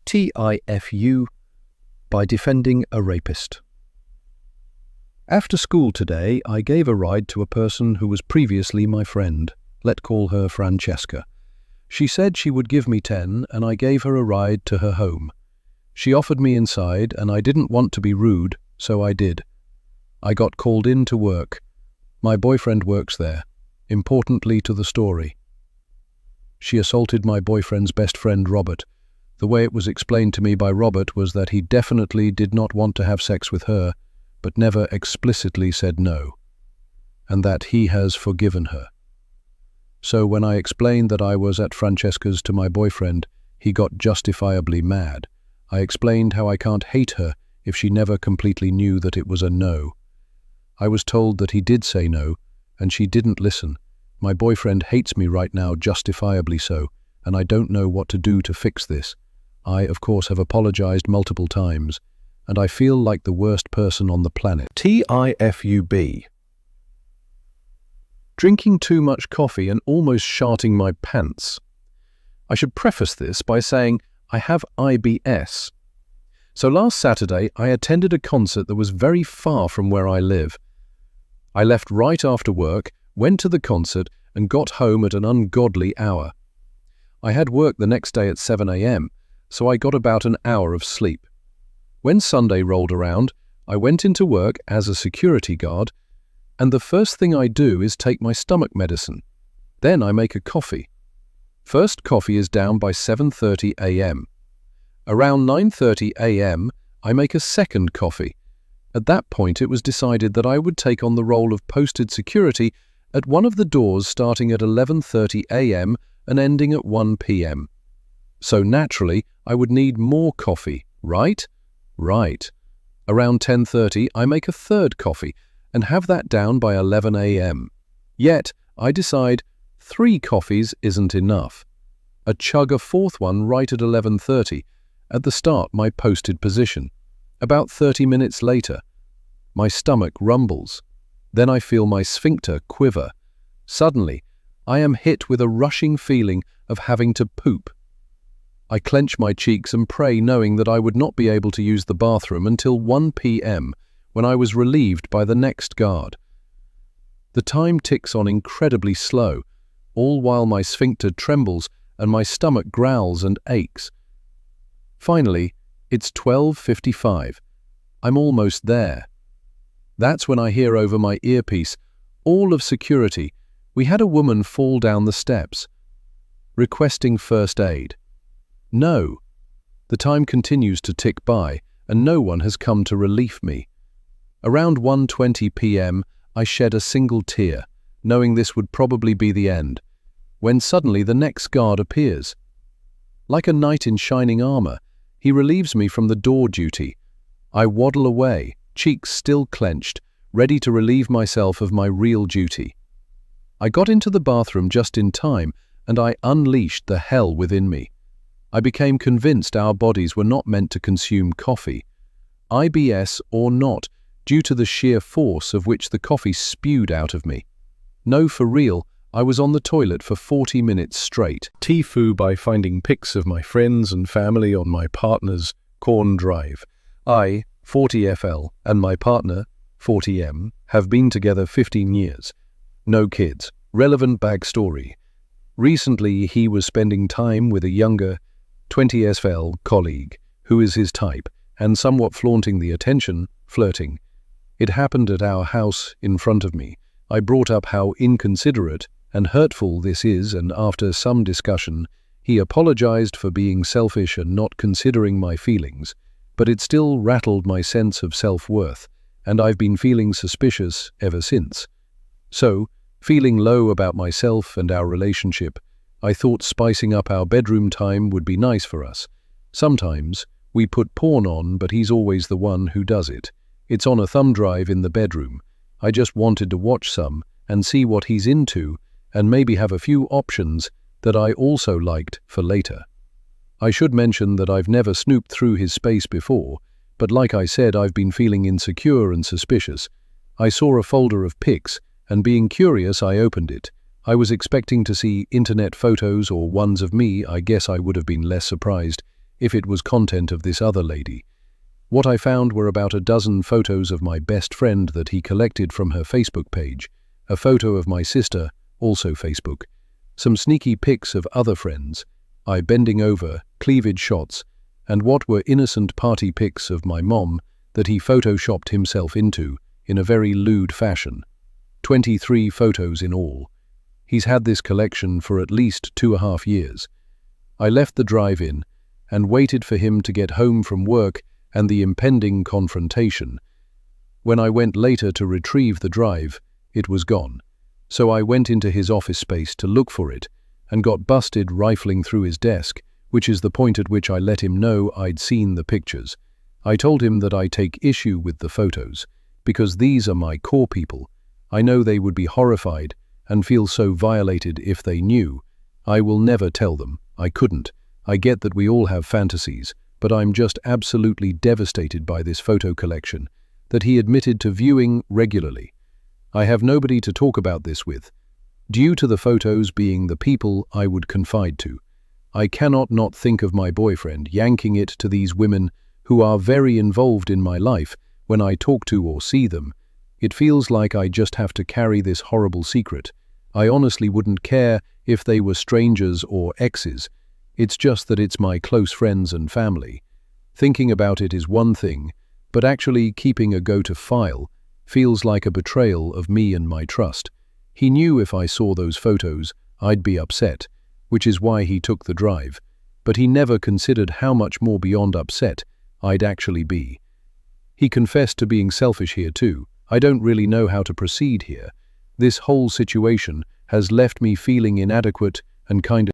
TIFU by defending a rapist. After school today, I gave a ride to a person who was previously my friend. Let's call her Francesca. She said she would give me 10, and I gave her a ride to her home. She offered me inside, and I didn't want to be rude, so I did. I got called in to work. My boyfriend works there. Importantly to the story. She assaulted my boyfriend's best friend, Robert. The way it was explained to me by Robert was that he definitely did not want to have sex with her, but never explicitly said no, and that he has forgiven her. So when I explained that I was at Francesca's to my boyfriend, he got justifiably mad. I explained how I can't hate her if she never completely knew that it was a no. I was told that he did say no, and she didn't listen. My boyfriend hates me right now, justifiably so, and I don't know what to do to fix this. I, of course, have apologized multiple times, and I feel like the worst person on the planet. TIFUB. Drinking too much coffee and almost sharting my pants. I should preface this by saying I have IBS. So last Saturday, I attended a concert that was very far from where I live. I left right after work, went to the concert, and got home at an ungodly hour. I had work the next day at 7 a.m., so I got about an hour of sleep. When Sunday rolled around, I went into work as a security guard, and the first thing I do is take my stomach medicine. Then I make a coffee. First coffee is down by 7:30 a.m. Around 9:30 a.m., I make a second coffee. At that point, it was decided that I would take on the role of posted security at one of the doors starting at 11:30 a.m. and ending at 1 p.m. So naturally, I would need more coffee, right? Right. Around 10:30, I make a third coffee and have that down by 11 a.m. Yet, I decide 3 coffees isn't enough. I chug a fourth one right at 11:30, at the start my posted position. About 30 minutes later, my stomach rumbles. Then I feel my sphincter quiver. Suddenly, I am hit with a rushing feeling of having to poop. I clench my cheeks and pray, knowing that I would not be able to use the bathroom until 1 p.m. when I was relieved by the next guard. The time ticks on incredibly slow, all while my sphincter trembles and my stomach growls and aches. Finally, it's 12:55. I'm almost there. That's when I hear over my earpiece, all of security, we had a woman fall down the steps, requesting first aid. No. The time continues to tick by, and no one has come to relieve me. Around 1:20 p.m., I shed a single tear, knowing this would probably be the end, when suddenly the next guard appears. Like a knight in shining armor, he relieves me from the door duty. I waddle away, cheeks still clenched, ready to relieve myself of my real duty. I got into the bathroom just in time, and I unleashed the hell within me. I became convinced our bodies were not meant to consume coffee. IBS or not, due to the sheer force of which the coffee spewed out of me. No, for real, I was on the toilet for 40 minutes straight. TIFU by finding pics of my friends and family on my partner's Corn Drive. I, 40FL, and my partner, 40M, have been together 15 years. No kids. Relevant backstory. Recently, he was spending time with a younger 20SFL colleague, who is his type, and somewhat flaunting the attention, flirting. It happened at our house in front of me. I brought up how inconsiderate and hurtful this is, and after some discussion, he apologized for being selfish and not considering my feelings, but it still rattled my sense of self-worth, and I've been feeling suspicious ever since. So, feeling low about myself and our relationship, I thought spicing up our bedroom time would be nice for us. Sometimes, we put porn on, but he's always the one who does it. It's on a thumb drive in the bedroom. I just wanted to watch some and see what he's into, and maybe have a few options that I also liked for later. I should mention that I've never snooped through his space before, but like I said, I've been feeling insecure and suspicious. I saw a folder of pics, and being curious, I opened it. I was expecting to see internet photos or ones of me. I guess I would have been less surprised if it was content of this other lady. What I found were about a dozen photos of my best friend that he collected from her Facebook page, a photo of my sister, also Facebook, some sneaky pics of other friends, I bending over, cleavage shots, and what were innocent party pics of my mom that he photoshopped himself into in a very lewd fashion. 23 photos in all. He's had this collection for at least 2.5 years. I left the drive-in and waited for him to get home from work and the impending confrontation. When I went later to retrieve the drive, it was gone. So I went into his office space to look for it and got busted rifling through his desk, which is the point at which I let him know I'd seen the pictures. I told him that I take issue with the photos, because these are my core people. I know they would be horrified and feel so violated if they knew. I will never tell them. I couldn't. I get that we all have fantasies, but I'm just absolutely devastated by this photo collection that he admitted to viewing regularly. I have nobody to talk about this with, due to the photos being the people I would confide to. I cannot not think of my boyfriend yanking it to these women who are very involved in my life when I talk to or see them. It feels like I just have to carry this horrible secret. I honestly wouldn't care if they were strangers or exes. It's just that it's my close friends and family. Thinking about it is one thing, but actually keeping a go-to file feels like a betrayal of me and my trust. He knew if I saw those photos, I'd be upset, which is why he took the drive, but he never considered how much more beyond upset I'd actually be. He confessed to being selfish here too. I don't really know how to proceed here. This whole situation has left me feeling inadequate and kind of